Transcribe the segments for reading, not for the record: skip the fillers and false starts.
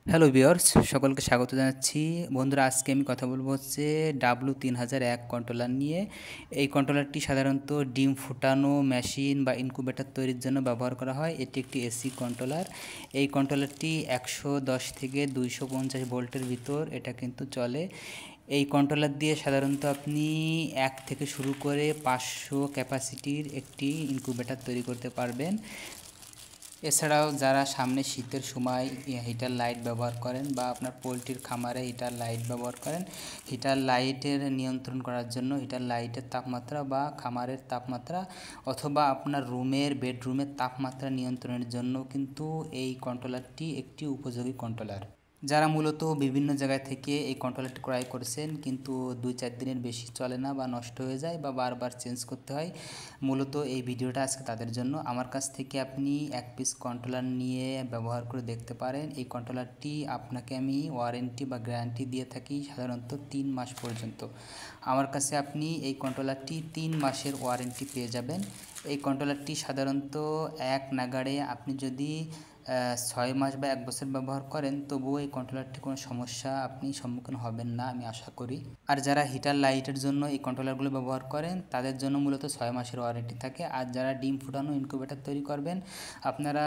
Hello viewers, সকলকে স্বাগত জানাচ্ছি। বন্ধুরা, আজকে আমি কথা বলবো হচ্ছে W3001 কন্ট্রোলার নিয়ে। এই কন্ট্রোলারটি সাধারণত ডিম ফুটানো মেশিন বা ইনকুবেটর তৈরির জন্য ব্যবহার করা হয়। এটি একটি এসি কন্ট্রোলার। এই কন্ট্রোলারটি 110 থেকে 250 ভোল্টের ভিতর এটা কিন্তু চলে। এই কন্ট্রোলার দিয়ে সাধারণত আপনি 1 থেকে শুরু করে 500 ক্যাপাসিটির একটি ইনকুবেটর তৈরি করতে পারবেন। এছাড়াও যারা সামনে শীতের সময় হিটার লাইট ব্যবহার করেন বা আপনার পোলট্রির খামারে হিটার লাইট ব্যবহার করেন, হিটার লাইটের নিয়ন্ত্রণ করার জন্য হিটার লাইটের তাপমাত্রা বা খামারের তাপমাত্রা অথবা আপনার বেডরুমের তাপমাত্রা নিয়ন্ত্রণের জন্য কিন্তু এই কন্ট্রোলারটি একটি উপযোগী কন্ট্রোলার। যারা মূলত বিভিন্ন জায়গায় থেকে এই কন্ট্রোলারটি ক্রয় করেছেন কিন্তু 2-4 দিনের বেশি চলে না বা নষ্ট হয়ে যায় বা বারবার চেঞ্জ করতে হয়, মূলত এই ভিডিওটা আজকে তাদের জন্য। আমার কাছ থেকে আপনি এক পিস কন্ট্রোলার নিয়ে ব্যবহার করে দেখতে পারেন। এই কন্ট্রোলারটি আপনাকে আমি ওয়ারেন্টি বা গ্যারান্টি দিয়ে থাকি সাধারণত 3 মাস পর্যন্ত। আমার কাছে আপনি এই কন্ট্রোলারটি 3 মাসের ওয়ারেন্টি পেয়ে যাবেন। এই কন্ট্রোলারটি সাধারণত এক নাগাড়ে আপনি যদি 6 মাস বা 1 বছর ব্যবহার করেন তবুও এই কন্ট্রোলারটি কোনো সমস্যা আপনি সম্মুখীন হবেন না, আমি আশা করি। আর যারা হিটার লাইটের জন্য এই কন্ট্রোলারগুলো ব্যবহার করেন তাদের জন্য মূলত 6 মাসের ওয়ারেন্টি থাকে। আর যারা ডিম ফুটানো ইনকিউবেটর তৈরি করবেন, আপনারা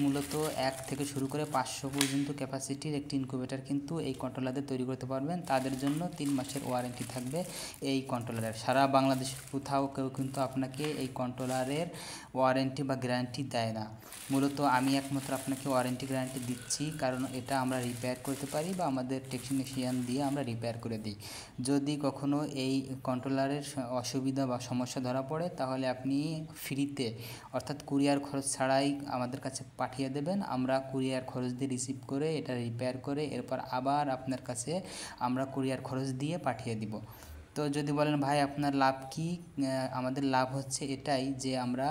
মূলত 1 থেকে শুরু করে 500 পর্যন্ত ক্যাপাসিটির একটি ইনকিউবেটর কিন্তু এই কন্ট্রোলারদের তৈরি করতে পারবেন। তাদের জন্য 3 মাসের ওয়ারেন্টি থাকবে এই কন্ট্রোলারের। সারা বাংলাদেশের কোথাও কেউ কিন্তু আপনাকে এই কন্ট্রোলারের ওয়ারেন্টি বা গ্যারান্টি দেয় না। মূলত আমি একমাত্র আপনাকে ওয়ারেন্টি গ্যারান্টি দিচ্ছি, কারণ এটা আমরা রিপেয়ার করতে পারি বা আমাদের টেকনিশিয়ান দিয়ে আমরা রিপেয়ার করে দিই। যদি কখনো এই কন্ট্রোলারের অসুবিধা বা সমস্যা ধরা পড়ে তাহলে আপনি ফ্রিতে, অর্থাৎ কুরিয়ার খরচ ছাড়াই আমাদের কাছে পাঠিয়ে দেবেন। আমরা কুরিয়ার খরচ দিয়ে রিসিভ করে এটা রিপেয়ার করে এরপর আবার আপনার কাছে আমরা কুরিয়ার খরচ দিয়ে পাঠিয়ে দিব। তো যদি বলেন ভাই আপনার লাভ কি, আমাদের লাভ হচ্ছে এটাই যে আমরা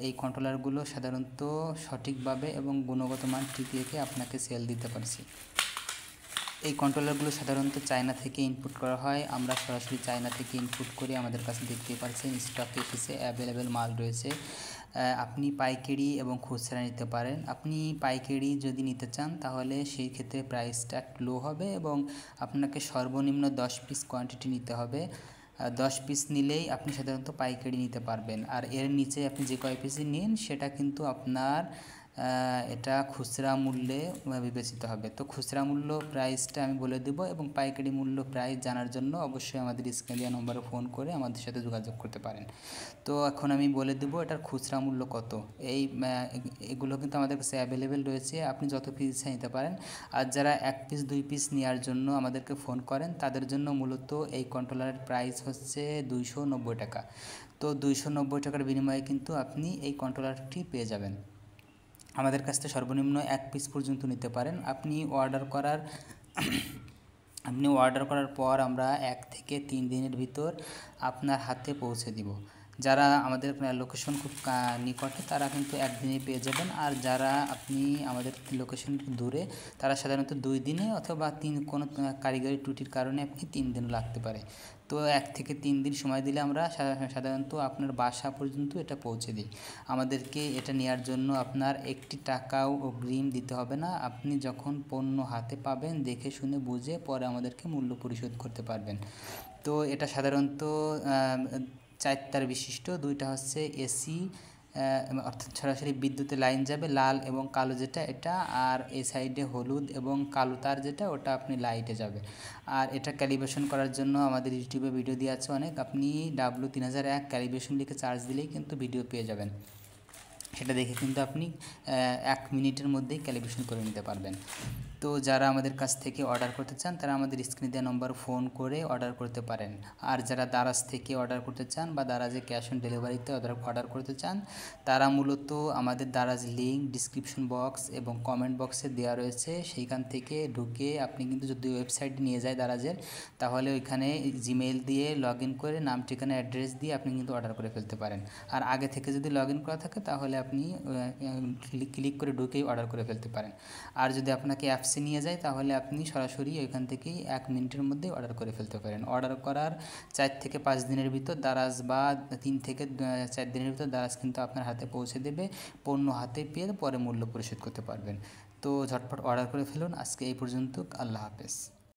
এই কন্ট্রোলারগুলো সাধারণত সঠিকভাবে এবং গুণগত মান ঠিক রেখে আপনাকে সেল দিতে পারছি। এই কন্ট্রোলারগুলো সাধারণত চায়না থেকে ইনপুট করা হয়। আমরা সরাসরি চায়না থেকে ইনপুট করি। আমাদের কাছে দেখতেই পাচ্ছেন স্টকে এসেছে, অ্যাভেলেবেল মাল রয়েছে। আপনি পাইকারি এবং খুচরা নিতে পারেন। আপনি পাইকারি যদি নিতে চান তাহলে সেই ক্ষেত্রে প্রাইসটা একটু লো হবে এবং আপনাকে সর্বনিম্ন 10 পিস কোয়ান্টিটি নিতে হবে। 10 পিস নিলেই আপনি সাধারণত পাইকারি নিতে পারবেন। আর এর নিচে আপনি যে কয় পিসই নিন সেটা কিন্তু আপনার এটা খুচরা মূল্যে বিবেচিত হবে। তো খুচরা মূল্য প্রাইসটা আমি বলে দেব এবং পাইকারি মূল্য প্রাইস জানার জন্য অবশ্যই আমাদের স্ক্রিনে দেওয়া নম্বরে ফোন করে আমাদের সাথে যোগাযোগ করতে পারেন। তো এখন আমি বলে দেব এটার খুচরা মূল্য কত। এগুলো কিন্তু আমাদের কাছে অ্যাভেলেবেল রয়েছে, আপনি যত পিস ইচ্ছা নিতে পারেন। আর যারা 1 পিস 2 পিস নেওয়ার জন্য আমাদেরকে ফোন করেন তাদের জন্য মূলত এই কন্ট্রোলারের প্রাইস হচ্ছে 290 টাকা। তো 290 টাকার বিনিময়ে কিন্তু আপনি এই কন্ট্রোলারটি পেয়ে যাবেন। আমাদের কাছ থেকে সর্বনিম্ন 1 পিস পর্যন্ত নিতে পারেন। আপনি অর্ডার করার পর আমরা 1 থেকে 3 দিনের ভিতর আপনার হাতে পৌঁছে দিব। যারা আমাদের লোকেশন খুব নিকটে তারা কিন্তু 1 দিনে পেয়ে যাবেন। আর যারা আপনি আমাদের লোকেশন দূরে তারা সাধারণত 2 দিনে অথবা কোনো কারিগরি ত্রুটির কারণে আপনি 3 দিন লাগতে পারে। তো 1 থেকে 3 দিন সময় দিলে আমরা সাধারণত আপনার বাসা পর্যন্ত এটা পৌঁছে দিই। আমাদেরকে এটা নেওয়ার জন্য আপনার 1 টাকাও অগ্রিম দিতে হবে না। আপনি যখন পণ্য হাতে পাবেন দেখে শুনে বুঝে পরে আমাদেরকে মূল্য পরিশোধ করতে পারবেন। তো এটা সাধারণত 4 তার বিশিষ্ট, 2টা হচ্ছে এসি, অর্থাৎ সরাসরি বিদ্যুতের লাইন যাবে লাল এবং কালো যেটা এটা, আর এই সাইডে হলুদ এবং কালো তার যেটা ওটা আপনি লাইটে যাবে। আর এটা ক্যালিব্রেশন করার জন্য আমাদের ইউটিউবে ভিডিও দেওয়া আছে অনেক। আপনি W3001 ক্যালিব্রেশন লিখে সার্চ দিলেই কিন্তু ভিডিও পেয়ে যাবেন। সেটা দেখে কিন্তু আপনি 1 মিনিটের মধ্যেই ক্যালিব্রেশন করে নিতে পারবেন। তো যারা আমাদের কাছ থেকে অর্ডার করতে চান তারা আমাদের স্ক্রিনে দেওয়া নম্বর ফোন করে অর্ডার করতে পারেন। আর যারা দারাজ থেকে অর্ডার করতে চান বা দারাজে ক্যাশ অন ডেলিভারিতে অর্ডার করতে চান তারা মূলত আমাদের দারাজ লিঙ্ক ডিসক্রিপশন বক্স এবং কমেন্ট বক্সে দেওয়া রয়েছে, সেইখান থেকে ঢুকে আপনি কিন্তু যদি ওয়েবসাইটে নিয়ে যায় দারাজের, তাহলে ওইখানে জিমেইল দিয়ে লগ ইন করে নাম ঠিকানা অ্যাড্রেস দিয়ে আপনি কিন্তু অর্ডার করে ফেলতে পারেন। আর আগে থেকে যদি লগ ইন করা থাকে তাহলে আপনি ক্লিক করে ঢুকেই অর্ডার করে ফেলতে পারেন। আর যদি আপনাকে অ্যাপসে নিয়ে যায় তাহলে আপনি সরাসরি ওইখান থেকেই 1 মিনিটের মধ্যেই অর্ডার করে ফেলতে পারেন। অর্ডার করার 4 থেকে 5 দিনের ভিতর দারাজ বা 3 থেকে 4 দিনের ভিতর দারাজ কিন্তু আপনার হাতে পৌঁছে দেবে। পণ্য হাতে পেয়ে পরে মূল্য পরিশোধ করতে পারবেন। তো তো ঝটপট অর্ডার করে ফেলুন। আজকে এই পর্যন্ত, আল্লাহ হাফেজ।